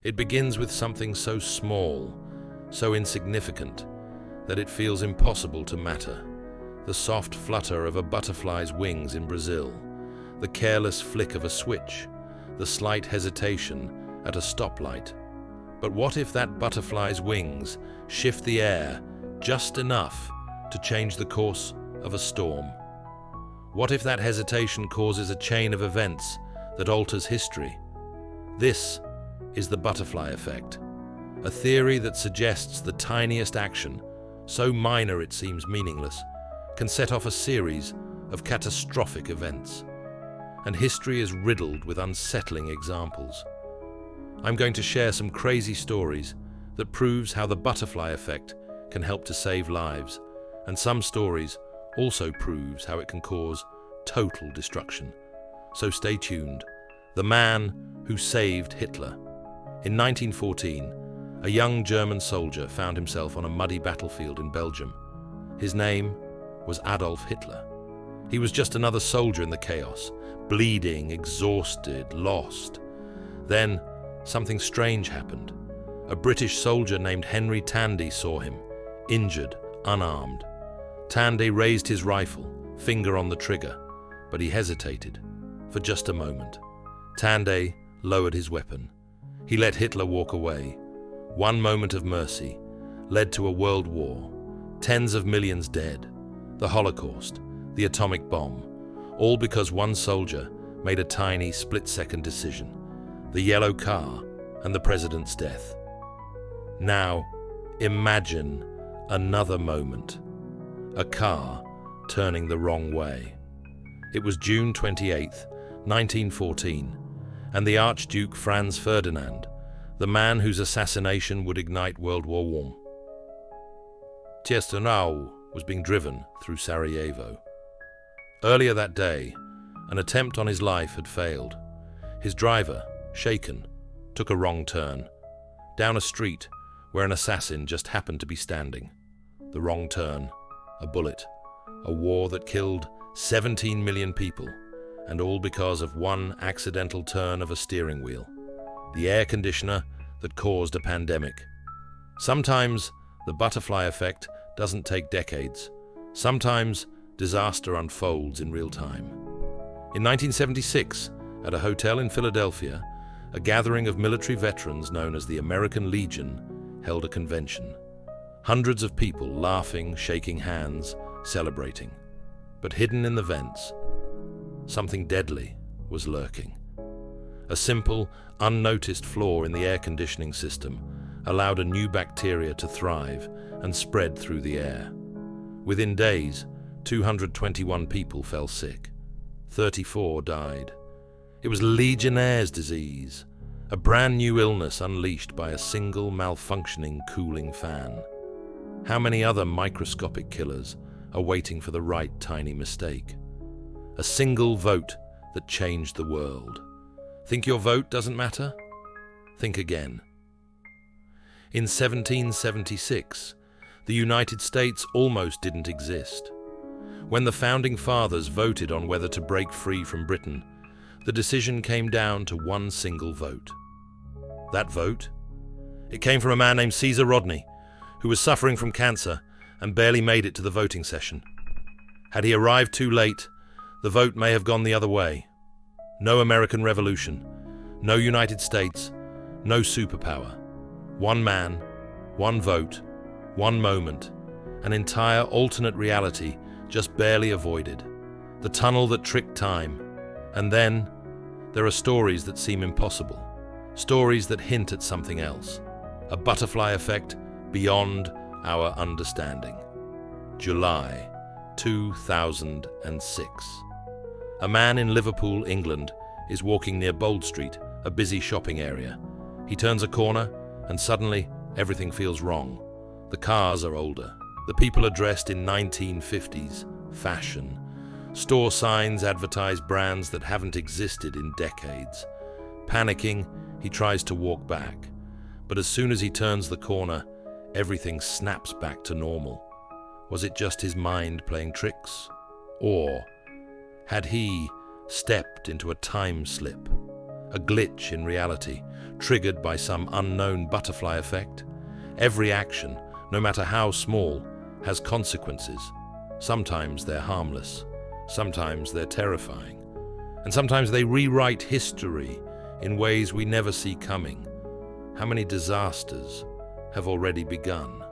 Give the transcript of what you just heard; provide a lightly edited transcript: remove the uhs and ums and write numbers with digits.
It begins with something so small, so insignificant, that it feels impossible to matter. The soft flutter of a butterfly's wings in Brazil, the careless flick of a switch, the slight hesitation at a stoplight. But what if that butterfly's wings shift the air just enough to change the course of a storm? What if that hesitation causes a chain of events that alters history? This is the butterfly effect, a theory that suggests the tiniest action, so minor it seems meaningless, can set off a series of catastrophic events. And history is riddled with unsettling examples. I'm going to share some crazy stories that proves how the butterfly effect can help to save lives, and some stories also proves how it can cause total destruction. So stay tuned. The man who saved Hitler. In 1914, a young German soldier found himself on a muddy battlefield in Belgium. His name was Adolf Hitler. He was just another soldier in the chaos, bleeding, exhausted, lost. Then, something strange happened. A British soldier named Henry Tandy saw him, injured, unarmed. Tandy raised his rifle, finger on the trigger, but he hesitated for just a moment. Tandy lowered his weapon. He let Hitler walk away. One moment of mercy led to a world war, tens of millions dead, the Holocaust, the atomic bomb, all because one soldier made a tiny split-second decision, the yellow car and the president's death. Now, imagine another moment, a car turning the wrong way. It was June 28th, 1914, and the Archduke Franz Ferdinand, the man whose assassination would ignite World War I. Tiestanau was being driven through Sarajevo. Earlier that day, an attempt on his life had failed. His driver, shaken, took a wrong turn, down a street where an assassin just happened to be standing. The wrong turn, a bullet, a war that killed 17 million people, and all because of one accidental turn of a steering wheel, the air conditioner that caused a pandemic. Sometimes the butterfly effect doesn't take decades. Sometimes disaster unfolds in real time. In 1976, at a hotel in Philadelphia, a gathering of military veterans known as the American Legion held a convention. Hundreds of people laughing, shaking hands, celebrating. But hidden in the vents, something deadly was lurking. A simple, unnoticed flaw in the air conditioning system allowed a new bacteria to thrive and spread through the air. Within days, 221 people fell sick. 34 died. It was Legionnaire's disease, a brand new illness unleashed by a single malfunctioning cooling fan. How many other microscopic killers are waiting for the right tiny mistake? A single vote that changed the world. Think your vote doesn't matter? Think again. In 1776, the United States almost didn't exist. When the Founding Fathers voted on whether to break free from Britain, the decision came down to one single vote. That vote? It came from a man named Caesar Rodney, who was suffering from cancer and barely made it to the voting session. Had he arrived too late, the vote may have gone the other way. No American Revolution, no United States, no superpower. One man, one vote, one moment, an entire alternate reality just barely avoided. The tunnel that tricked time. And then, there are stories that seem impossible. Stories that hint at something else. A butterfly effect beyond our understanding. July 2006. A man in Liverpool, England, is walking near Bold Street, a busy shopping area. He turns a corner, and suddenly, everything feels wrong. The cars are older. The people are dressed in 1950s fashion. Store signs advertise brands that haven't existed in decades. Panicking, he tries to walk back. But as soon as he turns the corner, everything snaps back to normal. Was it just his mind playing tricks? Or had he stepped into a time slip? a glitch in reality, triggered by some unknown butterfly effect? Every action, no matter how small, has consequences. Sometimes they're harmless, sometimes they're terrifying, and sometimes they rewrite history in ways we never see coming. How many disasters have already begun?